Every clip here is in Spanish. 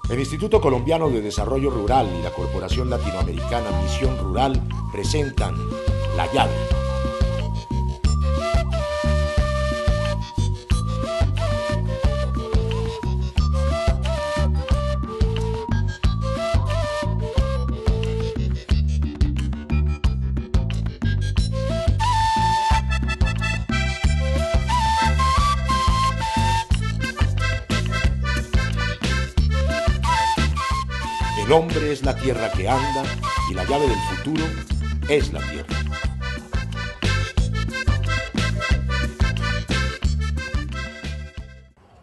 El Instituto Colombiano de Desarrollo Rural y la Corporación Latinoamericana Misión Rural presentan La Llave. El hombre es la tierra que anda y la llave del futuro es la tierra.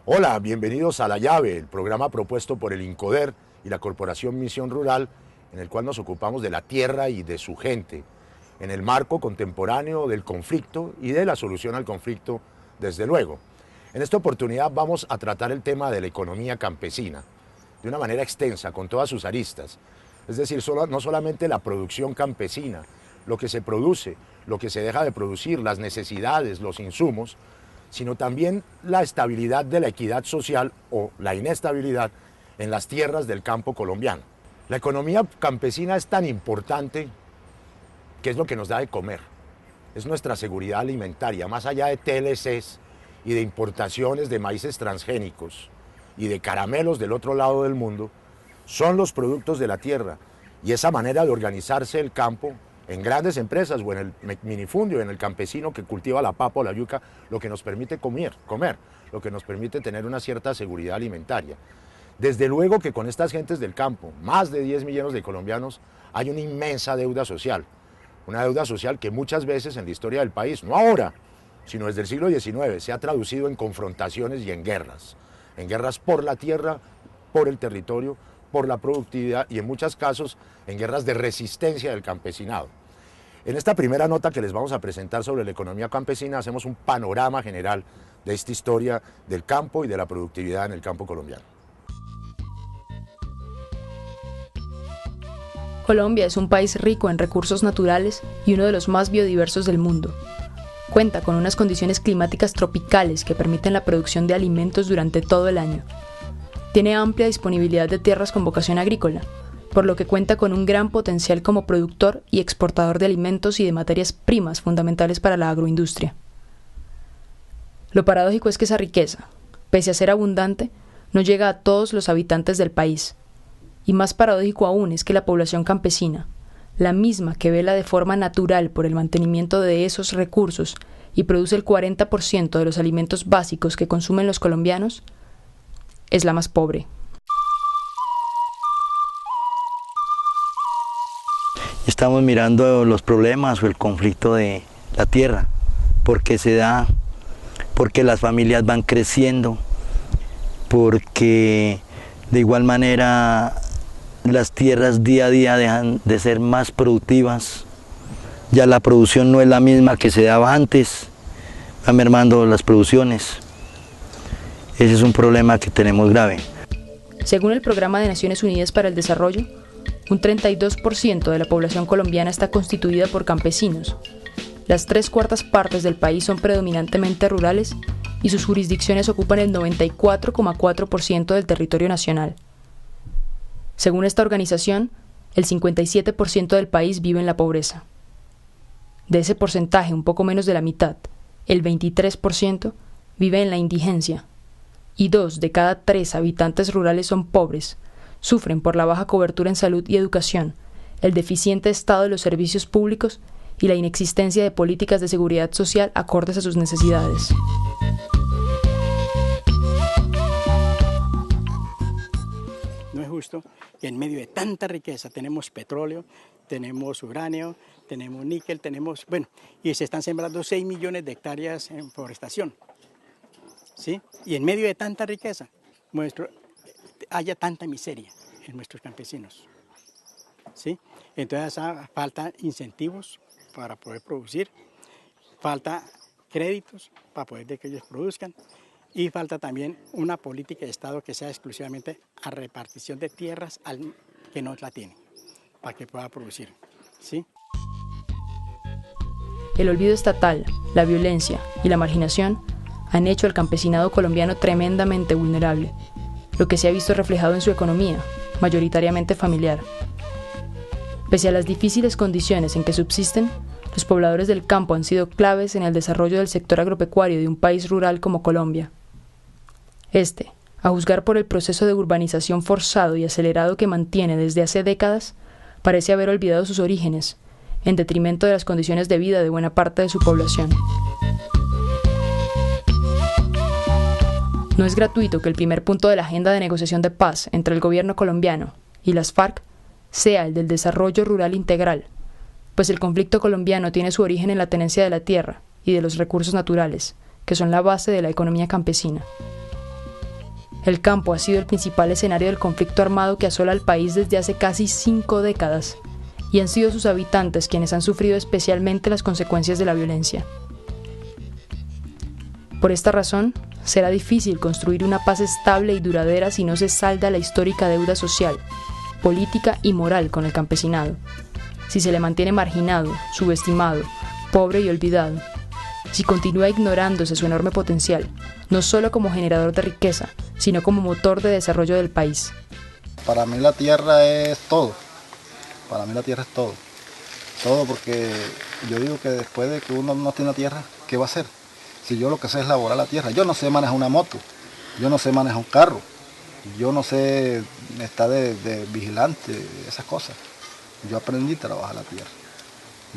Hola, bienvenidos a La Llave, el programa propuesto por el INCODER y la Corporación Misión Rural, en el cual nos ocupamos de la tierra y de su gente, en el marco contemporáneo del conflicto y de la solución al conflicto, desde luego. En esta oportunidad vamos a tratar el tema de la economía campesina, de una manera extensa, con todas sus aristas. Es decir, no solamente la producción campesina, lo que se produce, lo que se deja de producir, las necesidades, los insumos, sino también la estabilidad de la equidad social o la inestabilidad en las tierras del campo colombiano. La economía campesina es tan importante que es lo que nos da de comer, es nuestra seguridad alimentaria, más allá de TLCs y de importaciones de maíces transgénicos y de caramelos del otro lado del mundo, son los productos de la tierra, y esa manera de organizarse el campo en grandes empresas o en el minifundio, en el campesino que cultiva la papa o la yuca, lo que nos permite comer, lo que nos permite tener una cierta seguridad alimentaria. Desde luego que con estas gentes del campo, más de 10 millones de colombianos, hay una inmensa deuda social, una deuda social que muchas veces en la historia del país, no ahora, sino desde el siglo XIX, se ha traducido en confrontaciones y en guerras por la tierra, por el territorio, por la productividad y en muchos casos en guerras de resistencia del campesinado. En esta primera nota que les vamos a presentar sobre la economía campesina hacemos un panorama general de esta historia del campo y de la productividad en el campo colombiano. Colombia es un país rico en recursos naturales y uno de los más biodiversos del mundo. Cuenta con unas condiciones climáticas tropicales que permiten la producción de alimentos durante todo el año. Tiene amplia disponibilidad de tierras con vocación agrícola, por lo que cuenta con un gran potencial como productor y exportador de alimentos y de materias primas fundamentales para la agroindustria. Lo paradójico es que esa riqueza, pese a ser abundante, no llega a todos los habitantes del país. Y más paradójico aún es que la población campesina, la misma que vela de forma natural por el mantenimiento de esos recursos y produce el 40% de los alimentos básicos que consumen los colombianos, es la más pobre. Estamos mirando los problemas o el conflicto de la tierra, porque se da, porque las familias van creciendo, porque de igual manera las tierras día a día dejan de ser más productivas, ya la producción no es la misma que se daba antes, van mermando las producciones. Ese es un problema que tenemos grave. Según el Programa de Naciones Unidas para el Desarrollo, un 32% de la población colombiana está constituida por campesinos. Las 3/4 partes del país son predominantemente rurales y sus jurisdicciones ocupan el 94,4% del territorio nacional. Según esta organización, el 57% del país vive en la pobreza. De ese porcentaje, un poco menos de la mitad, el 23%, vive en la indigencia, y 2 de cada 3 habitantes rurales son pobres, sufren por la baja cobertura en salud y educación, el deficiente estado de los servicios públicos y la inexistencia de políticas de seguridad social acordes a sus necesidades. No es justo que en medio de tanta riqueza tenemos petróleo, tenemos uranio, tenemos níquel, y se están sembrando 6 millones de hectáreas en forestación, ¿sí? Y en medio de tanta riqueza, haya tanta miseria en nuestros campesinos, ¿sí? Entonces falta incentivos para poder producir, falta créditos para poder de que ellos produzcan, y falta también una política de Estado que sea exclusivamente a repartición de tierras al que no la tiene, para que pueda producir, ¿sí? El olvido estatal, la violencia y la marginación han hecho al campesinado colombiano tremendamente vulnerable. lo que se ha visto reflejado en su economía, mayoritariamente familiar. Pese a las difíciles condiciones en que subsisten, los pobladores del campo han sido claves en el desarrollo del sector agropecuario de un país rural como Colombia. Este, a juzgar por el proceso de urbanización forzado y acelerado que mantiene desde hace décadas, parece haber olvidado sus orígenes, en detrimento de las condiciones de vida de buena parte de su población. No es gratuito que el primer punto de la agenda de negociación de paz entre el gobierno colombiano y las FARC sea el del desarrollo rural integral, pues el conflicto colombiano tiene su origen en la tenencia de la tierra y de los recursos naturales, que son la base de la economía campesina. El campo ha sido el principal escenario del conflicto armado que asola al país desde hace casi 5 décadas, y han sido sus habitantes quienes han sufrido especialmente las consecuencias de la violencia. Por esta razón, será difícil construir una paz estable y duradera si no se salda la histórica deuda social, política y moral con el campesinado, si se le mantiene marginado, subestimado, pobre y olvidado, si continúa ignorándose su enorme potencial, no solo como generador de riqueza, sino como motor de desarrollo del país. Para mí la tierra es todo. Para mí la tierra es todo. Todo, porque yo digo que después de que uno no tiene tierra, ¿qué va a hacer? Si yo lo que sé es laborar la tierra. Yo no sé manejar una moto, yo no sé manejar un carro, yo no sé estar de vigilante, esas cosas. Yo aprendí a trabajar la tierra.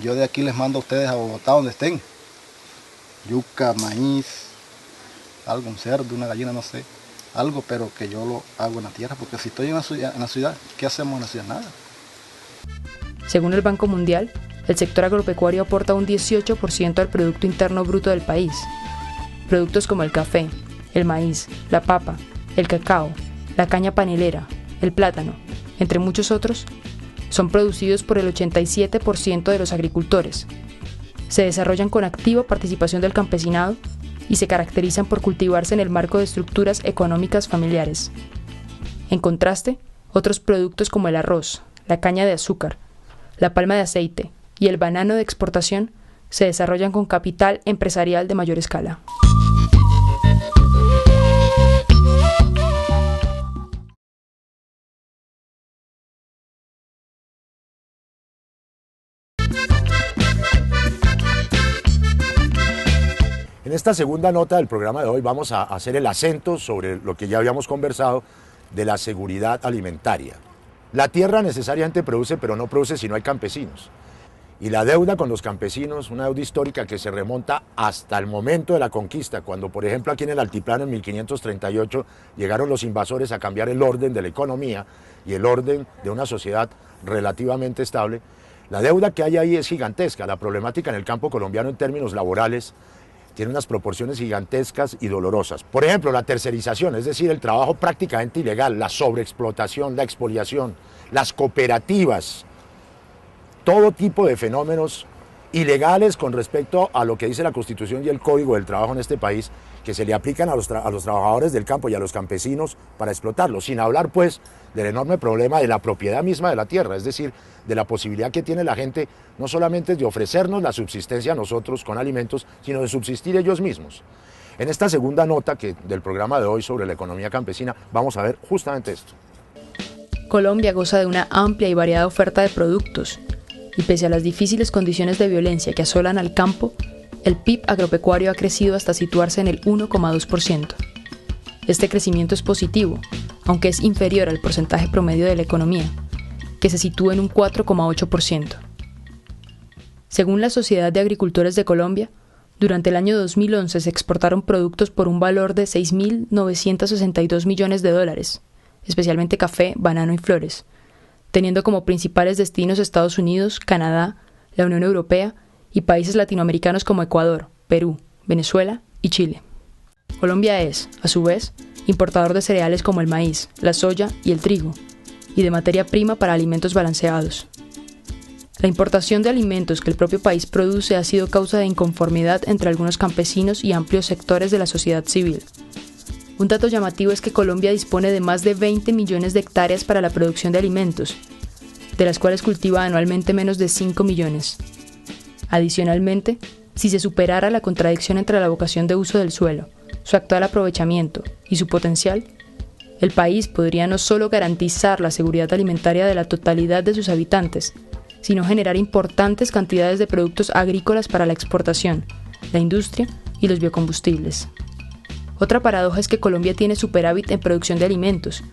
Yo de aquí les mando a ustedes a Bogotá, donde estén. Yuca, maíz, algo, un cerdo, una gallina, no sé. Algo, pero que yo lo hago en la tierra, porque si estoy en la ciudad, ¿qué hacemos en la ciudad? Nada. Según el Banco Mundial, el sector agropecuario aporta un 18% al Producto Interno Bruto del país. Productos como el café, el maíz, la papa, el cacao, la caña panelera, el plátano, entre muchos otros, son producidos por el 87% de los agricultores. Se desarrollan con activa participación del campesinado y se caracterizan por cultivarse en el marco de estructuras económicas familiares. En contraste, otros productos como el arroz, la caña de azúcar, la palma de aceite y el banano de exportación se desarrollan con capital empresarial de mayor escala. En esta segunda nota del programa de hoy vamos a hacer el acento sobre lo que ya habíamos conversado de la seguridad alimentaria. La tierra necesariamente produce, pero no produce si no hay campesinos. Y la deuda con los campesinos, una deuda histórica que se remonta hasta el momento de la conquista, cuando por ejemplo aquí en el altiplano en 1538 llegaron los invasores a cambiar el orden de la economía y el orden de una sociedad relativamente estable. La deuda que hay ahí es gigantesca. La problemática en el campo colombiano en términos laborales tiene unas proporciones gigantescas y dolorosas. Por ejemplo, la tercerización, es decir, el trabajo prácticamente ilegal, la sobreexplotación, la expoliación, las cooperativas, todo tipo de fenómenos ilegales con respecto a lo que dice la Constitución y el Código del Trabajo en este país, que se le aplican a los trabajadores del campo y a los campesinos para explotarlos, sin hablar pues del enorme problema de la propiedad misma de la tierra, es decir, de la posibilidad que tiene la gente no solamente de ofrecernos la subsistencia a nosotros con alimentos, sino de subsistir ellos mismos. En esta segunda nota del programa de hoy sobre la economía campesina vamos a ver justamente esto. Colombia goza de una amplia y variada oferta de productos, y pese a las difíciles condiciones de violencia que asolan al campo, el PIB agropecuario ha crecido hasta situarse en el 1,2%. Este crecimiento es positivo, aunque es inferior al porcentaje promedio de la economía, que se sitúa en un 4,8%. Según la Sociedad de Agricultores de Colombia, durante el año 2011 se exportaron productos por un valor de $6.962 millones, especialmente café, banano y flores, teniendo como principales destinos Estados Unidos, Canadá, la Unión Europea y países latinoamericanos como Ecuador, Perú, Venezuela y Chile. Colombia es, a su vez, importador de cereales como el maíz, la soya y el trigo, y de materia prima para alimentos balanceados. La importación de alimentos que el propio país produce ha sido causa de inconformidad entre algunos campesinos y amplios sectores de la sociedad civil. Un dato llamativo es que Colombia dispone de más de 20 millones de hectáreas para la producción de alimentos, de las cuales cultiva anualmente menos de 5 millones. Adicionalmente, si se superara la contradicción entre la vocación de uso del suelo, su actual aprovechamiento y su potencial, el país podría no solo garantizar la seguridad alimentaria de la totalidad de sus habitantes, sino generar importantes cantidades de productos agrícolas para la exportación, la industria y los biocombustibles. Otra paradoja es que Colombia tiene superávit en producción de alimentos,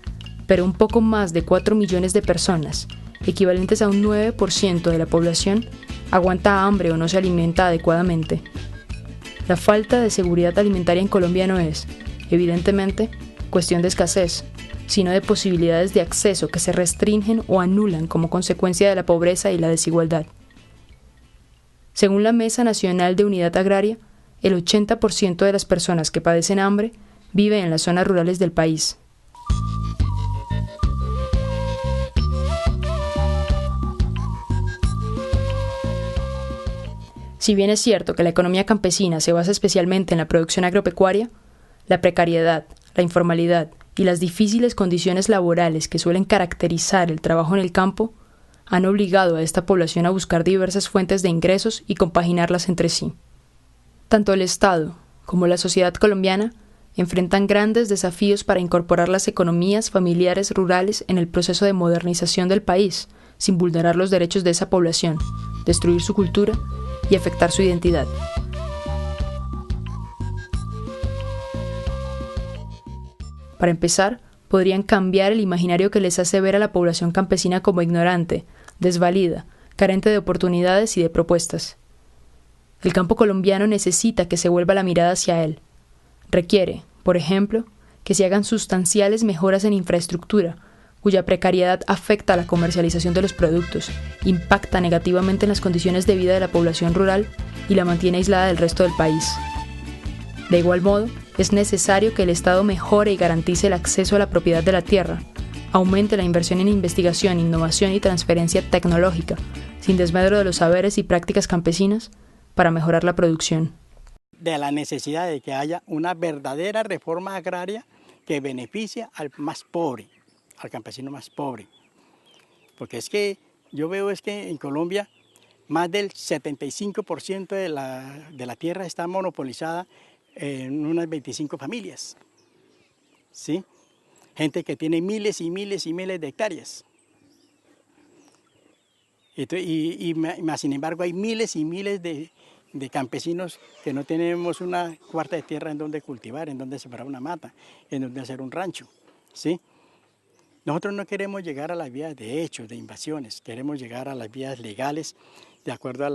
pero un poco más de 4 millones de personas, equivalentes a un 9% de la población, aguanta hambre o no se alimenta adecuadamente. La falta de seguridad alimentaria en Colombia no es, evidentemente, cuestión de escasez, sino de posibilidades de acceso que se restringen o anulan como consecuencia de la pobreza y la desigualdad. Según la Mesa Nacional de Unidad Agraria, el 80% de las personas que padecen hambre vive en las zonas rurales del país. Si bien es cierto que la economía campesina se basa especialmente en la producción agropecuaria, la precariedad, la informalidad y las difíciles condiciones laborales que suelen caracterizar el trabajo en el campo han obligado a esta población a buscar diversas fuentes de ingresos y compaginarlas entre sí. Tanto el Estado como la sociedad colombiana enfrentan grandes desafíos para incorporar las economías familiares rurales en el proceso de modernización del país, sin vulnerar los derechos de esa población, destruir su cultura y afectar su identidad. Para empezar, podrían cambiar el imaginario que les hace ver a la población campesina como ignorante, desvalida, carente de oportunidades y de propuestas. El campo colombiano necesita que se vuelva la mirada hacia él. Requiere, por ejemplo, que se hagan sustanciales mejoras en infraestructura, cuya precariedad afecta a la comercialización de los productos, impacta negativamente en las condiciones de vida de la población rural y la mantiene aislada del resto del país. De igual modo, es necesario que el Estado mejore y garantice el acceso a la propiedad de la tierra, aumente la inversión en investigación, innovación y transferencia tecnológica, sin desmedro de los saberes y prácticas campesinas, para mejorar la producción. De la necesidad de que haya una verdadera reforma agraria que beneficie al más pobre, al campesino más pobre. Porque es que yo veo es que en Colombia más del 75% de la tierra está monopolizada en unas 25 familias, ¿sí? Gente que tiene miles y miles y miles de hectáreas. Y más sin embargo hay miles y miles de campesinos que no tenemos una cuarta de tierra en donde cultivar, en donde sembrar una mata, en donde hacer un rancho, ¿sí? Nosotros no queremos llegar a las vías de hechos, de invasiones, queremos llegar a las vías legales de acuerdo a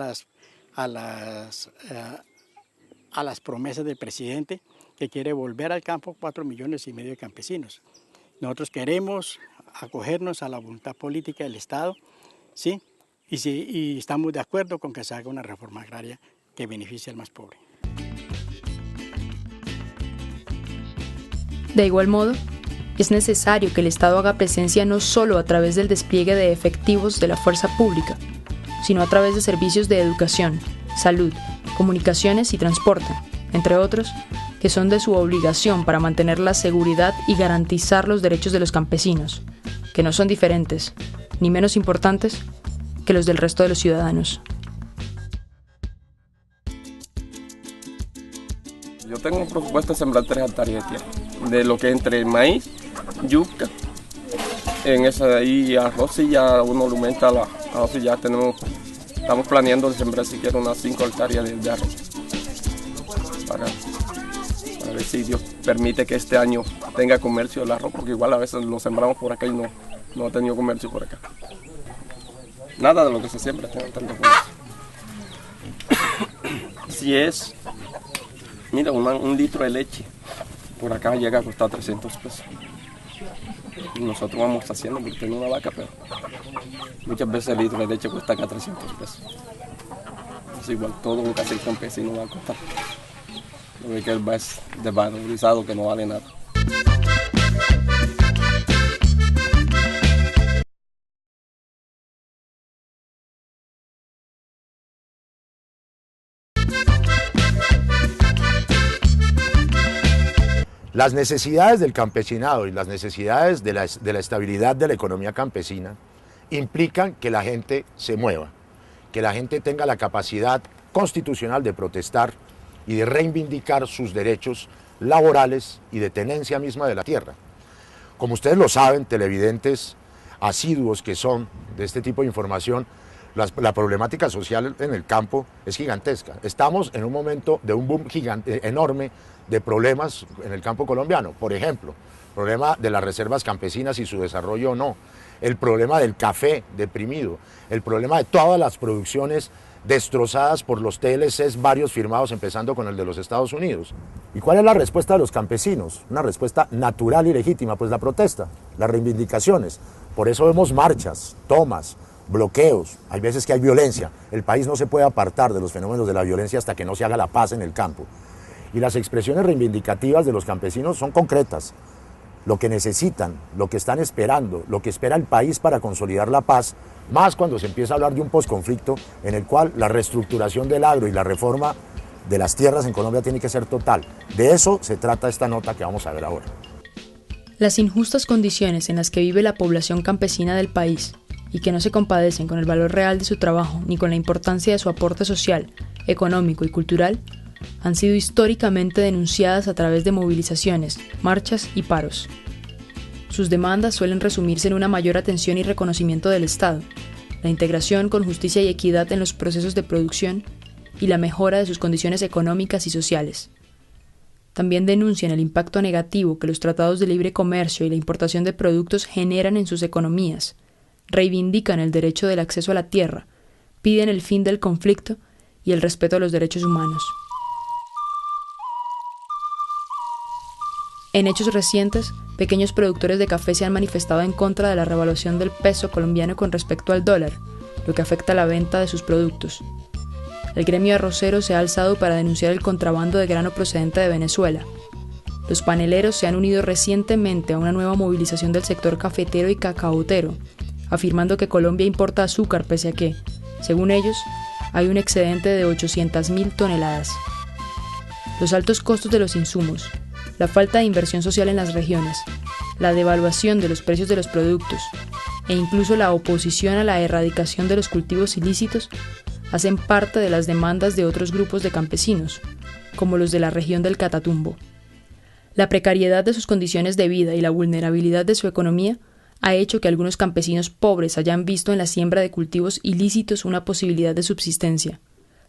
las promesas del presidente, que quiere volver al campo 4,5 millones de campesinos. Nosotros queremos acogernos a la voluntad política del Estado, ¿sí? Y estamos de acuerdo con que se haga una reforma agraria que beneficie al más pobre. De igual modo, es necesario que el Estado haga presencia no solo a través del despliegue de efectivos de la fuerza pública, sino a través de servicios de educación, salud, comunicaciones y transporte, entre otros, que son de su obligación para mantener la seguridad y garantizar los derechos de los campesinos, que no son diferentes, ni menos importantes, que los del resto de los ciudadanos. Yo tengo un presupuesto de sembrar 3 hectáreas de tierra, de lo que entre maíz, yuca, en esa de ahí arroz, y ya uno lo aumenta a arroz, y ya estamos planeando de sembrar siquiera unas 5 hectáreas de arroz, para ver si Dios permite que este año tenga comercio el arroz, porque igual a veces lo sembramos por acá y no ha tenido comercio por acá. Nada de lo que se siembra tiene tanto comercio. Si es, mira, un litro de leche por acá llega a costar 300 pesos. Y nosotros vamos haciendo, porque tengo una vaca, pero muchas veces el litro de leche cuesta acá 300 pesos. Es igual, todo lo que hace el campesino va a costar. Lo que él va es desvalorizado, que no vale nada. Las necesidades del campesinado y las necesidades de la estabilidad de la economía campesina implican que la gente se mueva, que la gente tenga la capacidad constitucional de protestar y de reivindicar sus derechos laborales y de tenencia misma de la tierra. Como ustedes lo saben, televidentes asiduos que son de este tipo de información, la problemática social en el campo es gigantesca. Estamos en un momento de un boom enorme de problemas en el campo colombiano. Por ejemplo, el problema de las reservas campesinas y su desarrollo o no, el problema del café deprimido, el problema de todas las producciones destrozadas por los TLCs varios firmados, empezando con el de los Estados Unidos. ¿Y cuál es la respuesta de los campesinos? Una respuesta natural y legítima, pues la protesta, las reivindicaciones. Por eso vemos marchas, tomas, bloqueos, hay veces que hay violencia. El país no se puede apartar de los fenómenos de la violencia hasta que no se haga la paz en el campo. Y las expresiones reivindicativas de los campesinos son concretas. Lo que necesitan, lo que están esperando, lo que espera el país para consolidar la paz, más cuando se empieza a hablar de un posconflicto en el cual la reestructuración del agro y la reforma de las tierras en Colombia tiene que ser total. De eso se trata esta nota que vamos a ver ahora. Las injustas condiciones en las que vive la población campesina del país y que no se compadecen con el valor real de su trabajo ni con la importancia de su aporte social, económico y cultural, han sido históricamente denunciadas a través de movilizaciones, marchas y paros. Sus demandas suelen resumirse en una mayor atención y reconocimiento del Estado, la integración con justicia y equidad en los procesos de producción y la mejora de sus condiciones económicas y sociales. También denuncian el impacto negativo que los tratados de libre comercio y la importación de productos generan en sus economías, reivindican el derecho del acceso a la tierra, piden el fin del conflicto y el respeto a los derechos humanos. En hechos recientes, pequeños productores de café se han manifestado en contra de la revaluación del peso colombiano con respecto al dólar, lo que afecta la venta de sus productos. El gremio arrocero se ha alzado para denunciar el contrabando de grano procedente de Venezuela. Los paneleros se han unido recientemente a una nueva movilización del sector cafetero y cacaotero, afirmando que Colombia importa azúcar pese a que, según ellos, hay un excedente de 800.000 toneladas. Los altos costos de los insumos, la falta de inversión social en las regiones, la devaluación de los precios de los productos e incluso la oposición a la erradicación de los cultivos ilícitos hacen parte de las demandas de otros grupos de campesinos, como los de la región del Catatumbo. La precariedad de sus condiciones de vida y la vulnerabilidad de su economía ha hecho que algunos campesinos pobres hayan visto en la siembra de cultivos ilícitos una posibilidad de subsistencia.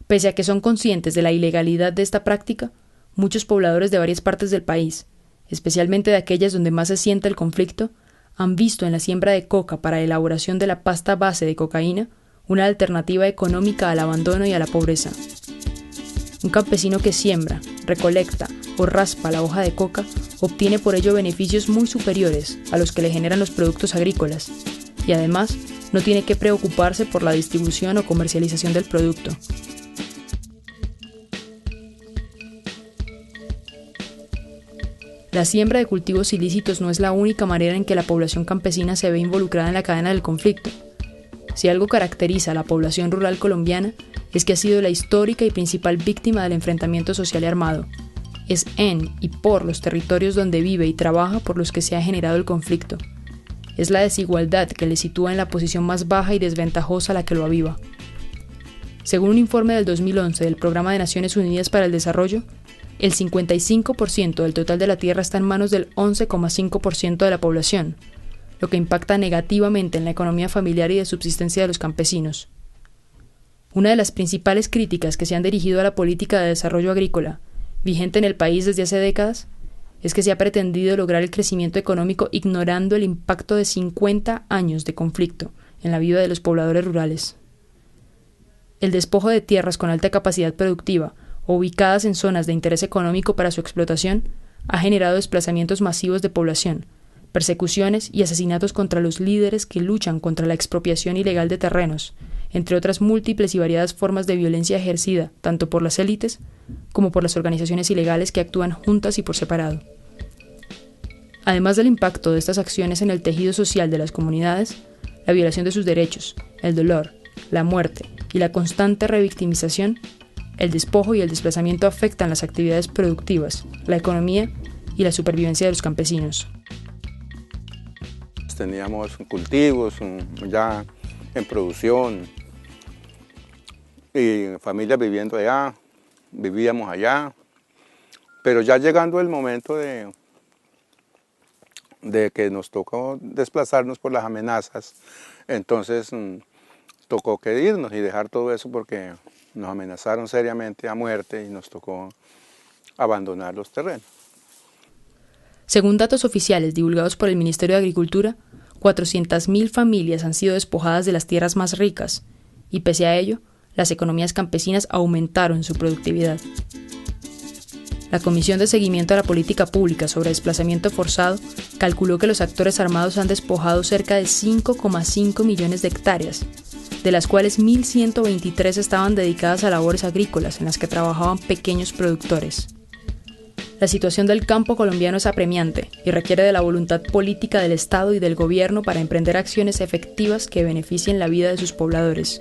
Pese a que son conscientes de la ilegalidad de esta práctica, muchos pobladores de varias partes del país, especialmente de aquellas donde más se siente el conflicto, han visto en la siembra de coca para la elaboración de la pasta base de cocaína una alternativa económica al abandono y a la pobreza. Un campesino que siembra, recolecta o raspa la hoja de coca obtiene por ello beneficios muy superiores a los que le generan los productos agrícolas y además no tiene que preocuparse por la distribución o comercialización del producto. La siembra de cultivos ilícitos no es la única manera en que la población campesina se ve involucrada en la cadena del conflicto. Si algo caracteriza a la población rural colombiana es que ha sido la histórica y principal víctima del enfrentamiento social y armado. Es en y por los territorios donde vive y trabaja por los que se ha generado el conflicto. Es la desigualdad que le sitúa en la posición más baja y desventajosa la que lo aviva. Según un informe del 2011 del Programa de Naciones Unidas para el Desarrollo, el 55% del total de la tierra está en manos del 11,5% de la población, lo que impacta negativamente en la economía familiar y de subsistencia de los campesinos. Una de las principales críticas que se han dirigido a la política de desarrollo agrícola, vigente en el país desde hace décadas, es que se ha pretendido lograr el crecimiento económico ignorando el impacto de 50 años de conflicto en la vida de los pobladores rurales. El despojo de tierras con alta capacidad productiva o ubicadas en zonas de interés económico para su explotación ha generado desplazamientos masivos de población, persecuciones y asesinatos contra los líderes que luchan contra la expropiación ilegal de terrenos, entre otras múltiples y variadas formas de violencia ejercida tanto por las élites como por las organizaciones ilegales que actúan juntas y por separado. Además del impacto de estas acciones en el tejido social de las comunidades, la violación de sus derechos, el dolor, la muerte y la constante revictimización, el despojo y el desplazamiento afectan las actividades productivas, la economía y la supervivencia de los campesinos. Teníamos cultivos ya en producción y familias viviendo allá, vivíamos allá, pero ya llegando el momento de de que nos tocó desplazarnos por las amenazas, entonces tocó que irnos y dejar todo eso porque nos amenazaron seriamente a muerte y nos tocó abandonar los terrenos. Según datos oficiales divulgados por el Ministerio de Agricultura, 400.000 familias han sido despojadas de las tierras más ricas y pese a ello, las economías campesinas aumentaron su productividad. La Comisión de Seguimiento a la Política Pública sobre Desplazamiento Forzado calculó que los actores armados han despojado cerca de 5,5 millones de hectáreas, de las cuales 1.123 estaban dedicadas a labores agrícolas en las que trabajaban pequeños productores. La situación del campo colombiano es apremiante y requiere de la voluntad política del Estado y del gobierno para emprender acciones efectivas que beneficien la vida de sus pobladores.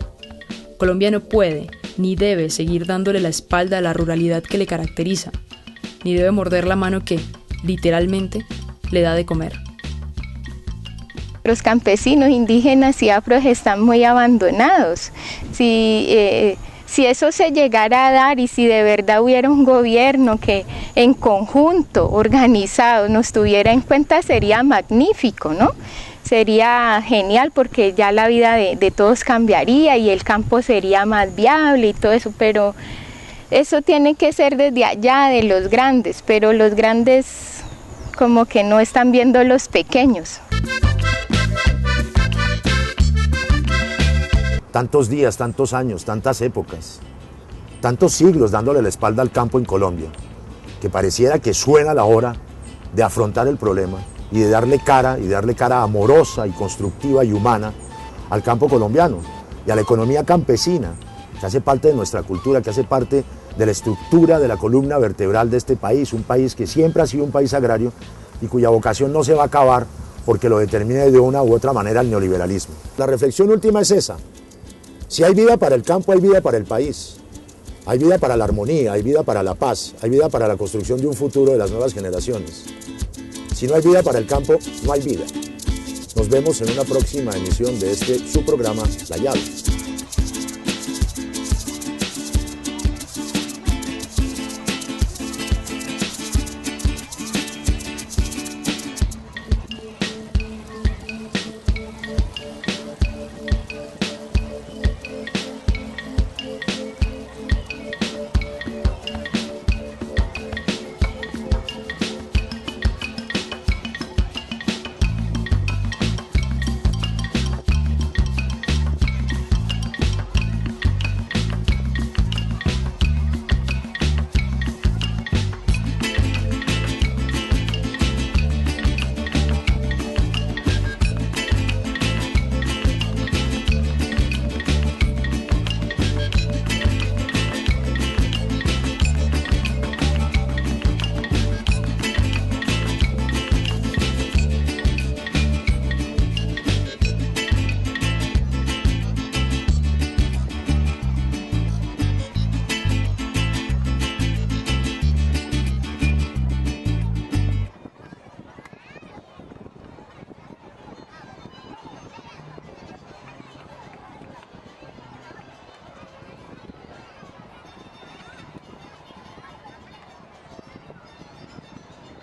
Colombia no puede ni debe seguir dándole la espalda a la ruralidad que le caracteriza, ni debe morder la mano que, literalmente, le da de comer. Los campesinos, indígenas y afros están muy abandonados. Si eso se llegara a dar y si de verdad hubiera un gobierno que en conjunto, organizado, nos tuviera en cuenta, sería magnífico, ¿no? Sería genial porque ya la vida de todos cambiaría y el campo sería más viable y todo eso, pero eso tiene que ser desde allá de los grandes, pero los grandes como que no están viendo los pequeños. Tantos días, tantos años, tantas épocas, tantos siglos dándole la espalda al campo en Colombia, que pareciera que suena la hora de afrontar el problema y de darle cara amorosa y constructiva y humana al campo colombiano y a la economía campesina, que hace parte de nuestra cultura, que hace parte de la estructura de la columna vertebral de este país, un país que siempre ha sido un país agrario y cuya vocación no se va a acabar porque lo determine de una u otra manera el neoliberalismo. La reflexión última es esa: si hay vida para el campo, hay vida para el país, hay vida para la armonía, hay vida para la paz, hay vida para la construcción de un futuro de las nuevas generaciones. Si no hay vida para el campo, no hay vida. Nos vemos en una próxima emisión de su programa La Llave.